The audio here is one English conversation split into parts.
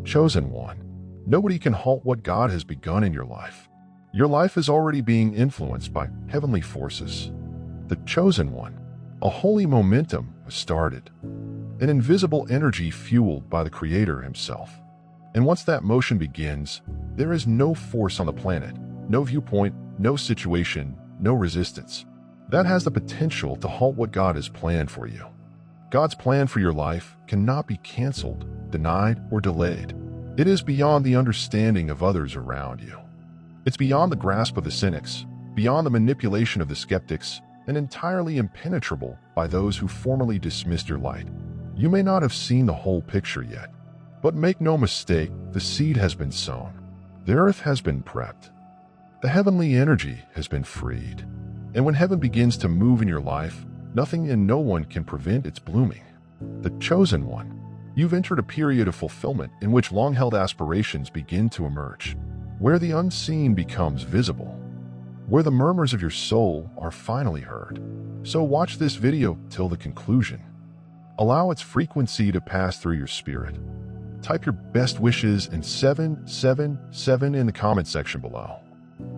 Chosen one. Nobody can halt what God has begun in your life. Your life is already being influenced by heavenly forces. The chosen one. A holy momentum has started. An invisible energy fueled by the Creator himself. And once that motion begins, there is no force on the planet, no viewpoint, no situation, no resistance that has the potential to halt what God has planned for you. God's plan for your life cannot be canceled, denied, or delayed. It is beyond the understanding of others around you. It's beyond the grasp of the cynics, beyond the manipulation of the skeptics, and entirely impenetrable by those who formerly dismissed your light. You may not have seen the whole picture yet, but make no mistake, the seed has been sown. The earth has been prepped. The heavenly energy has been freed. And when heaven begins to move in your life, nothing and no one can prevent its blooming. The chosen one. You've entered a period of fulfillment in which long-held aspirations begin to emerge, where the unseen becomes visible, where the murmurs of your soul are finally heard. So watch this video till the conclusion. Allow its frequency to pass through your spirit. Type your best wishes and 777 in the comment section below.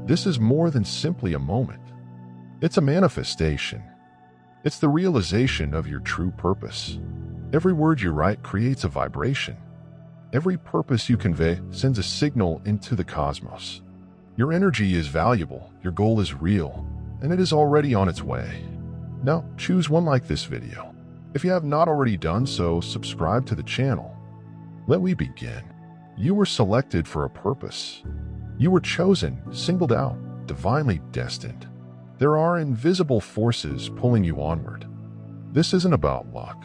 This is more than simply a moment. It's a manifestation. It's the realization of your true purpose. Every word you write creates a vibration. Every purpose you convey sends a signal into the cosmos. Your energy is valuable, your goal is real, and it is already on its way. Now, choose one like this video. If you have not already done so, subscribe to the channel. Let me begin. You were selected for a purpose. You were chosen, singled out, divinely destined. There are invisible forces pulling you onward. This isn't about luck.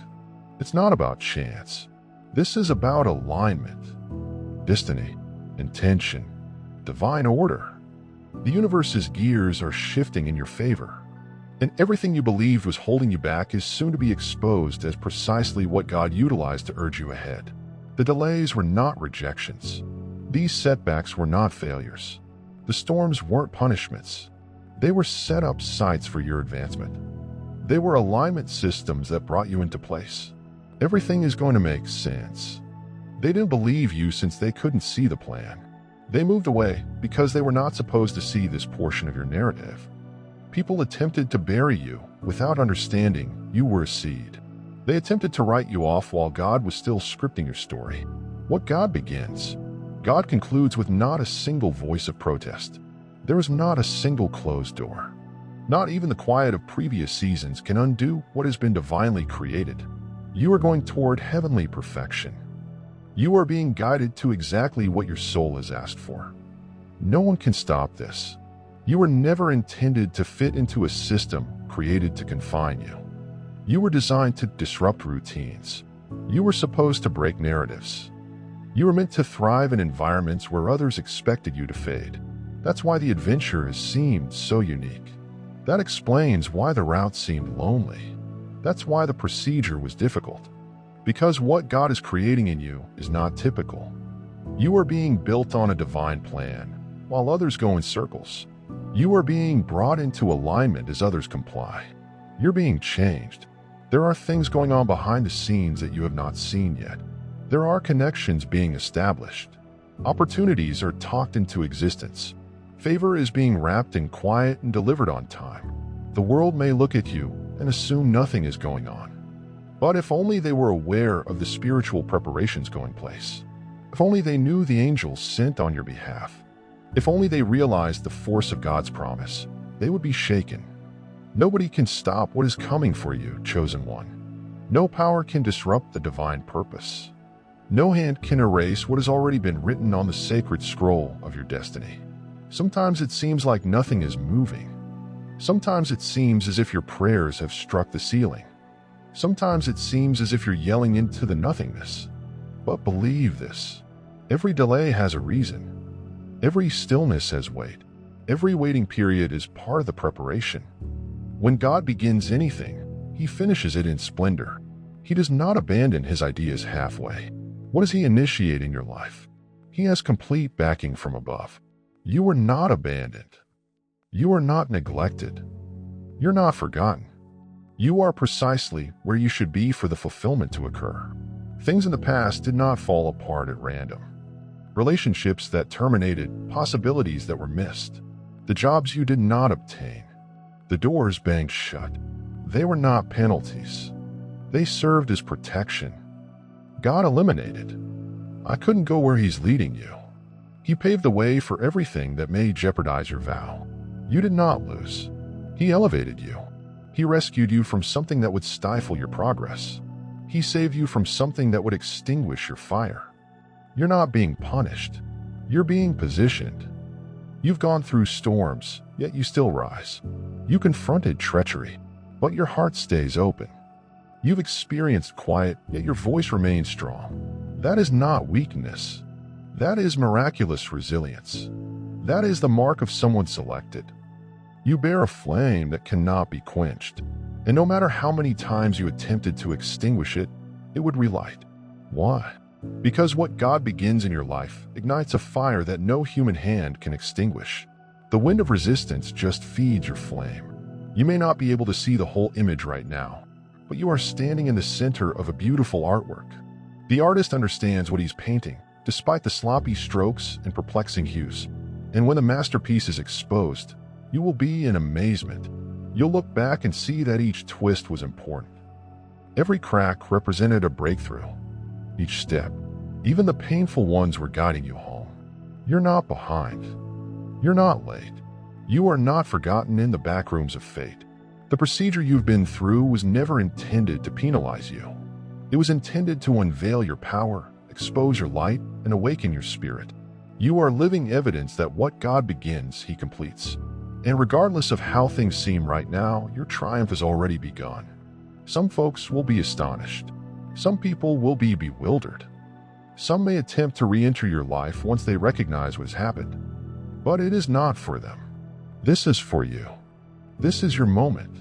It's not about chance. This is about alignment, destiny, intention, divine order. The universe's gears are shifting in your favor, and everything you believed was holding you back is soon to be exposed as precisely what God utilized to urge you ahead. The delays were not rejections. These setbacks were not failures. The storms weren't punishments. They were set-up sites for your advancement. They were alignment systems that brought you into place. Everything is going to make sense. They didn't believe you since they couldn't see the plan. They moved away because they were not supposed to see this portion of your narrative. People attempted to bury you without understanding you were a seed. They attempted to write you off while God was still scripting your story. What God begins, God concludes with not a single voice of protest. There is not a single closed door. Not even the quiet of previous seasons can undo what has been divinely created. You are going toward heavenly perfection. You are being guided to exactly what your soul has asked for. No one can stop this. You were never intended to fit into a system created to confine you. You were designed to disrupt routines. You were supposed to break narratives. You were meant to thrive in environments where others expected you to fade. That's why the adventure has seemed so unique. That explains why the route seemed lonely. That's why the procedure was difficult. Because what God is creating in you is not typical. You are being built on a divine plan, while others go in circles. You are being brought into alignment as others comply. You're being changed. There are things going on behind the scenes that you have not seen yet. There are connections being established. Opportunities are talked into existence. Favor is being wrapped in quiet and delivered on time. The world may look at you and assume nothing is going on. But if only they were aware of the spiritual preparations going place. If only they knew the angels sent on your behalf. If only they realized the force of God's promise, they would be shaken. Nobody can stop what is coming for you, chosen one. No power can disrupt the divine purpose. No hand can erase what has already been written on the sacred scroll of your destiny. Sometimes it seems like nothing is moving. Sometimes it seems as if your prayers have struck the ceiling. Sometimes it seems as if you're yelling into the nothingness. But believe this. Every delay has a reason. Every stillness has weight. Every waiting period is part of the preparation. When God begins anything, He finishes it in splendor. He does not abandon His ideas halfway. What does He initiate in your life? He has complete backing from above. You are not abandoned. You are not neglected. You're not forgotten. You are precisely where you should be for the fulfillment to occur. Things in the past did not fall apart at random. relationships that terminated, possibilities that were missed, the jobs you did not obtain, the doors banged shut. They were not penalties. They served as protection. God eliminated. I couldn't go where He's leading you. He paved the way for everything that may jeopardize your vow. You did not lose. He elevated you. He rescued you from something that would stifle your progress. He saved you from something that would extinguish your fire. You're not being punished. You're being positioned. You've gone through storms, yet you still rise. You confronted treachery, but your heart stays open. You've experienced quiet, yet your voice remains strong. That is not weakness. That is miraculous resilience. That is the mark of someone selected. You bear a flame that cannot be quenched, and no matter how many times you attempted to extinguish it, it would relight. Why? Because what God begins in your life ignites a fire that no human hand can extinguish. The wind of resistance just feeds your flame. You may not be able to see the whole image right now, but you are standing in the center of a beautiful artwork. The artist understands what he's painting, despite the sloppy strokes and perplexing hues. And when the masterpiece is exposed, you will be in amazement. You'll look back and see that each twist was important. Every crack represented a breakthrough. Each step, even the painful ones, were guiding you home. You're not behind. You're not late. You are not forgotten in the back rooms of fate. The procedure you've been through was never intended to penalize you. It was intended to unveil your power, expose your light, and awaken your spirit. You are living evidence that what God begins, He completes. And regardless of how things seem right now, your triumph has already begun. Some folks will be astonished. Some people will be bewildered. Some may attempt to re-enter your life once they recognize what has happened. But it is not for them. This is for you. This is your moment.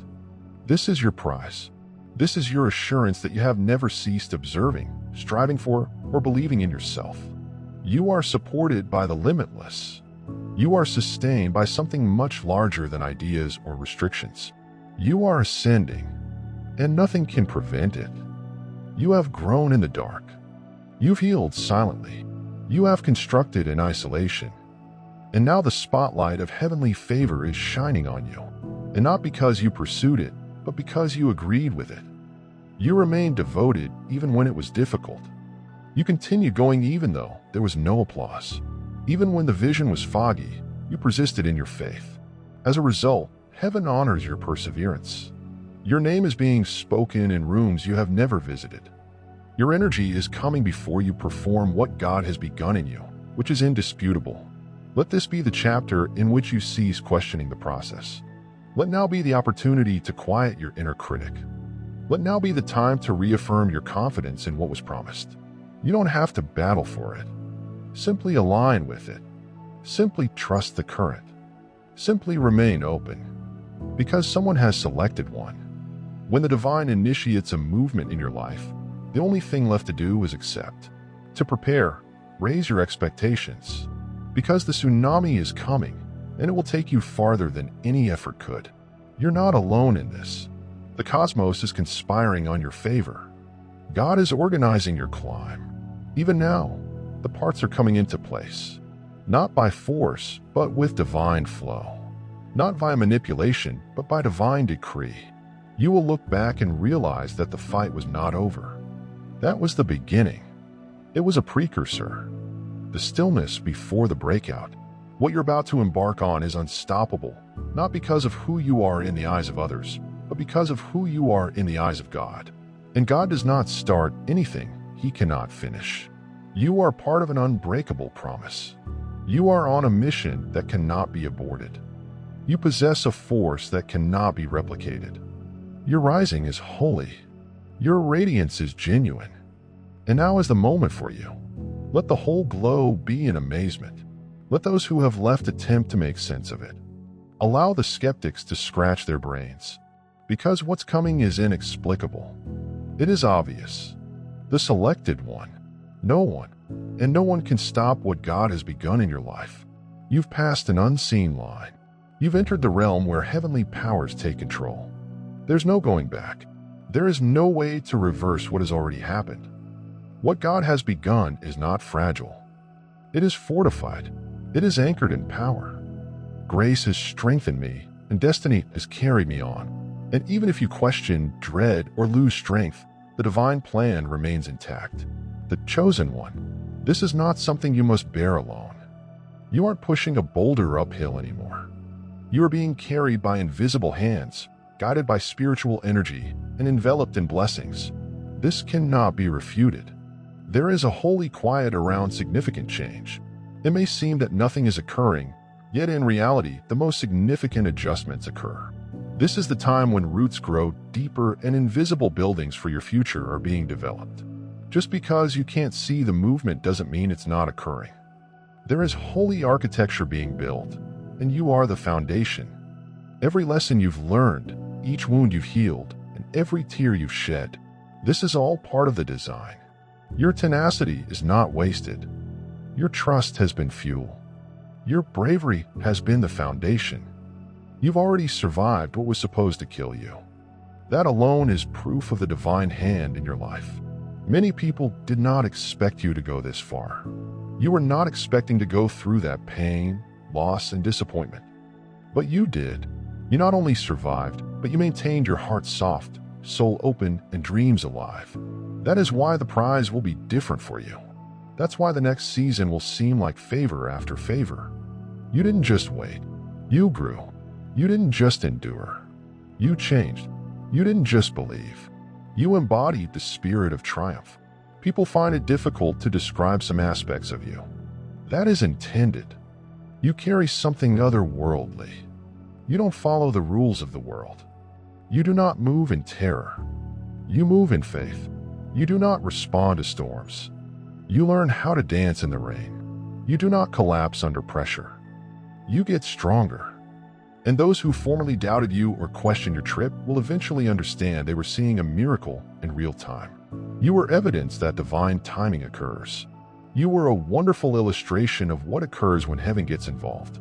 This is your prize. This is your assurance that you have never ceased observing, striving for, or believing in yourself. You are supported by the limitless. You are sustained by something much larger than ideas or restrictions. You are ascending, and nothing can prevent it. You have grown in the dark. You've healed silently. You have constructed in isolation. And now the spotlight of heavenly favor is shining on you. And not because you pursued it, but because you agreed with it. You remained devoted even when it was difficult. You continued going even though there was no applause. Even when the vision was foggy, you persisted in your faith. As a result, heaven honors your perseverance. Your name is being spoken in rooms you have never visited. Your energy is coming before you perform what God has begun in you, which is indisputable. Let this be the chapter in which you cease questioning the process. Let now be the opportunity to quiet your inner critic. Let now be the time to reaffirm your confidence in what was promised. You don't have to battle for it. Simply align with it. Simply trust the current. Simply remain open. Because someone has selected one. When the divine initiates a movement in your life, the only thing left to do is accept. To prepare, raise your expectations. Because the tsunami is coming, and it will take you farther than any effort could. You're not alone in this. The cosmos is conspiring on your favor. God is organizing your climb. Even now, the parts are coming into place. Not by force, but with divine flow. Not via manipulation, but by divine decree. You will look back and realize that the fight was not over. That was the beginning. It was a precursor. The stillness before the breakout. What you're about to embark on is unstoppable, not because of who you are in the eyes of others, but because of who you are in the eyes of God. And God does not start anything He cannot finish. You are part of an unbreakable promise. You are on a mission that cannot be aborted. You possess a force that cannot be replicated. Your rising is holy. Your radiance is genuine. And now is the moment for you. Let the whole globe be in amazement. Let those who have left attempt to make sense of it. Allow the skeptics to scratch their brains. Because what's coming is inexplicable. It is obvious. The selected one. No one. And no one can stop what God has begun in your life. You've passed an unseen line. You've entered the realm where heavenly powers take control. There's no going back. There is no way to reverse what has already happened. What God has begun is not fragile. It is fortified. It is anchored in power. Grace has strengthened me, and destiny has carried me on. And even if you question, dread, or lose strength, the divine plan remains intact. The chosen one. This is not something you must bear alone. You aren't pushing a boulder uphill anymore. You are being carried by invisible hands, guided by spiritual energy, and enveloped in blessings. This cannot be refuted. There is a holy quiet around significant change. It may seem that nothing is occurring, yet in reality, the most significant adjustments occur. This is the time when roots grow deeper and invisible buildings for your future are being developed. Just because you can't see the movement doesn't mean it's not occurring. There is holy architecture being built, and you are the foundation. Every lesson you've learned, each wound you've healed, and every tear you've shed, this is all part of the design. Your tenacity is not wasted. Your trust has been fuel. Your bravery has been the foundation. You've already survived what was supposed to kill you. That alone is proof of the divine hand in your life. Many people did not expect you to go this far. You were not expecting to go through that pain, loss, and disappointment. But you did. You not only survived, but you maintained your heart soft, soul open, and dreams alive. That is why the prize will be different for you. That's why the next season will seem like favor after favor. You didn't just wait. You grew. You didn't just endure. You changed. You didn't just believe. You embodied the spirit of triumph. People find it difficult to describe some aspects of you. That is intended. You carry something otherworldly. You don't follow the rules of the world. You do not move in terror. You move in faith. You do not respond to storms. You learn how to dance in the rain. You do not collapse under pressure. You get stronger. And those who formerly doubted you or questioned your trip will eventually understand they were seeing a miracle in real time. You were evidence that divine timing occurs. You were a wonderful illustration of what occurs when heaven gets involved.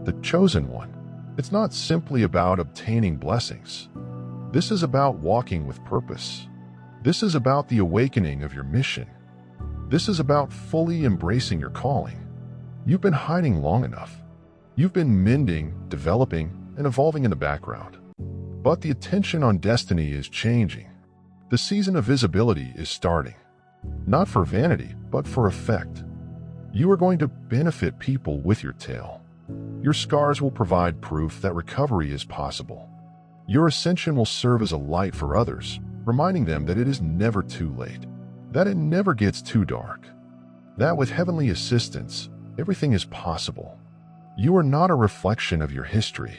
The chosen one. It's not simply about obtaining blessings. This is about walking with purpose. This is about the awakening of your mission. This is about fully embracing your calling. You've been hiding long enough. You've been mending, developing, and evolving in the background. But the attention on destiny is changing. The season of visibility is starting. Not for vanity, but for effect. You are going to benefit people with your tale. Your scars will provide proof that recovery is possible. Your ascension will serve as a light for others, reminding them that it is never too late, that it never gets too dark, that with heavenly assistance, everything is possible. You are not a reflection of your history.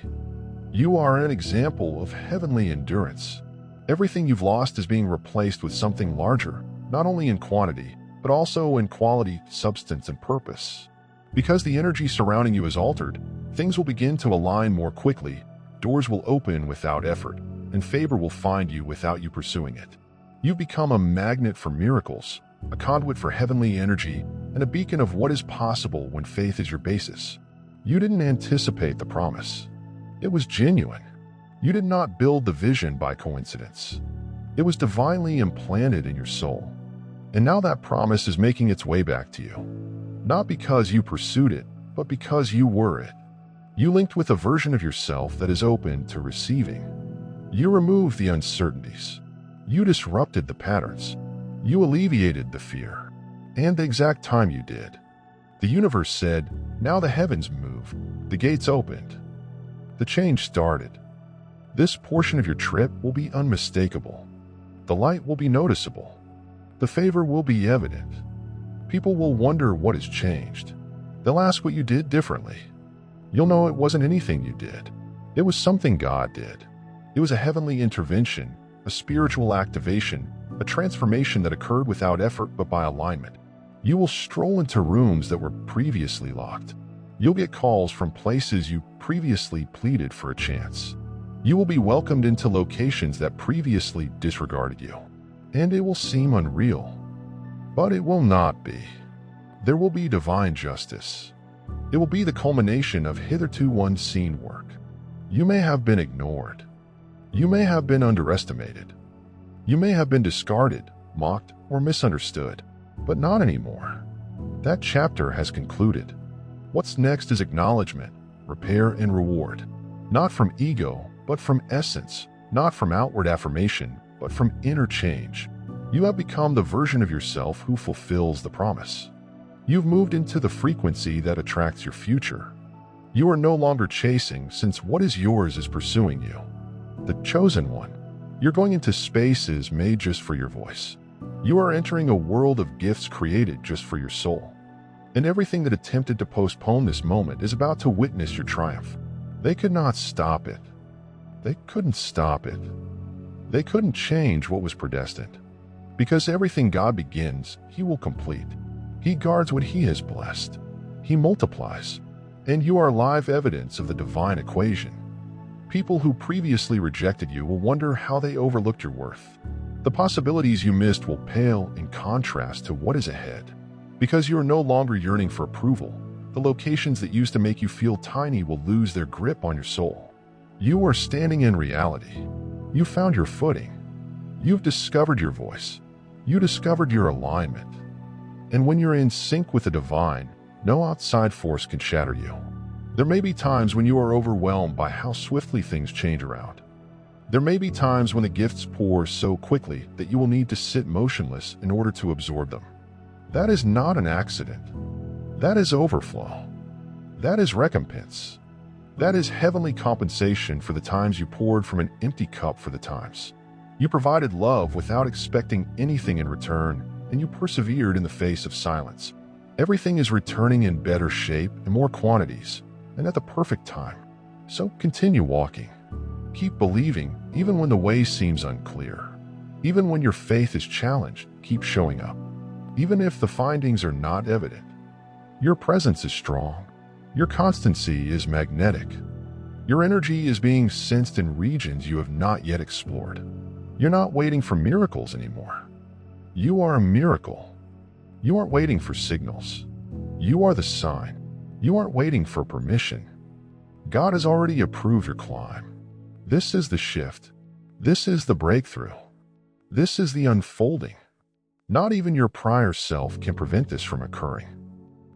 You are an example of heavenly endurance. Everything you've lost is being replaced with something larger, not only in quantity, but also in quality, substance, and purpose. Because the energy surrounding you is altered, things will begin to align more quickly, doors will open without effort, and favor will find you without you pursuing it. You've become a magnet for miracles, a conduit for heavenly energy, and a beacon of what is possible when faith is your basis. You didn't anticipate the promise. It was genuine. You did not build the vision by coincidence. It was divinely implanted in your soul. And now that promise is making its way back to you. Not because you pursued it, but because you were it. You linked with a version of yourself that is open to receiving. You removed the uncertainties. You disrupted the patterns. You alleviated the fear. And the exact time you did, the universe said, now the heavens move, the gates opened. The change started. This portion of your trip will be unmistakable. The light will be noticeable. The favor will be evident. People will wonder what has changed. They'll ask what you did differently. You'll know it wasn't anything you did. It was something God did. It was a heavenly intervention, a spiritual activation, a transformation that occurred without effort but by alignment. You will stroll into rooms that were previously locked. You'll get calls from places you previously pleaded for a chance. You will be welcomed into locations that previously disregarded you. And it will seem unreal. But it will not be. There will be divine justice. It will be the culmination of hitherto unseen work. You may have been ignored. You may have been underestimated. You may have been discarded, mocked, or misunderstood. But not anymore. That chapter has concluded. What's next is acknowledgement, repair, and reward. Not from ego, but from essence. Not from outward affirmation, but from inner change. You have become the version of yourself who fulfills the promise. You've moved into the frequency that attracts your future. You are no longer chasing, since what is yours is pursuing you. The chosen one. You're going into spaces made just for your voice. You are entering a world of gifts created just for your soul. And everything that attempted to postpone this moment is about to witness your triumph. They could not stop it. They couldn't stop it. They couldn't change what was predestined. Because everything God begins, He will complete. He guards what He has blessed. He multiplies. And you are live evidence of the divine equation. People who previously rejected you will wonder how they overlooked your worth. The possibilities you missed will pale in contrast to what is ahead. Because you are no longer yearning for approval, the locations that used to make you feel tiny will lose their grip on your soul. You are standing in reality. You found your footing. You've discovered your voice. You discovered your alignment. And when you're in sync with the divine, no outside force can shatter you. There may be times when you are overwhelmed by how swiftly things change around. There may be times when the gifts pour so quickly that you will need to sit motionless in order to absorb them. That is not an accident. That is overflow. That is recompense. That is heavenly compensation for the times you poured from an empty cup for the times. You provided love without expecting anything in return, and you persevered in the face of silence. Everything is returning in better shape and more quantities, and at the perfect time. So continue walking. Keep believing, even when the way seems unclear. Even when your faith is challenged, keep showing up. Even if the findings are not evident. Your presence is strong. Your constancy is magnetic. Your energy is being sensed in regions you have not yet explored. You're not waiting for miracles anymore. You are a miracle. You aren't waiting for signals. You are the sign. You aren't waiting for permission. God has already approved your climb. This is the shift. This is the breakthrough. This is the unfolding. Not even your prior self can prevent this from occurring.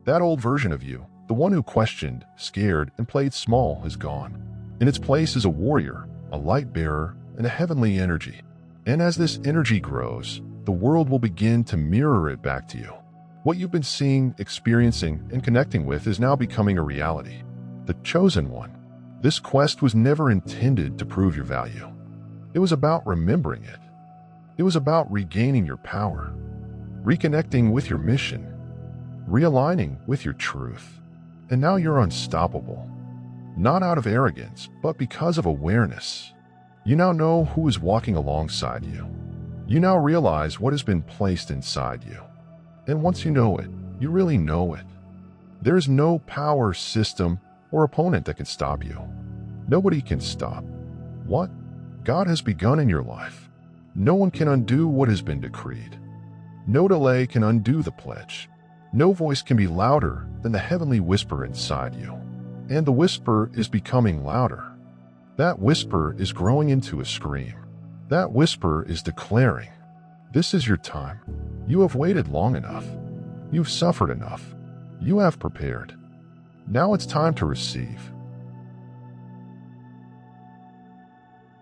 That old version of you, the one who questioned, scared, and played small, is gone. In its place is a warrior, a light bearer, and a heavenly energy. And as this energy grows, the world will begin to mirror it back to you. What you've been seeing, experiencing, and connecting with is now becoming a reality. The chosen one. This quest was never intended to prove your value. It was about remembering it. It was about regaining your power, reconnecting with your mission, realigning with your truth. And now you're unstoppable. Not out of arrogance, but because of awareness. You now know who is walking alongside you. You now realize what has been placed inside you. And once you know it, you really know it. There is no power, system, or opponent that can stop you. Nobody can stop what God has begun in your life. No one can undo what has been decreed. No delay can undo the pledge. No voice can be louder than the heavenly whisper inside you. And the whisper is becoming louder. That whisper is growing into a scream. That whisper is declaring, "This is your time. You have waited long enough. You've suffered enough. You have prepared. Now it's time to receive."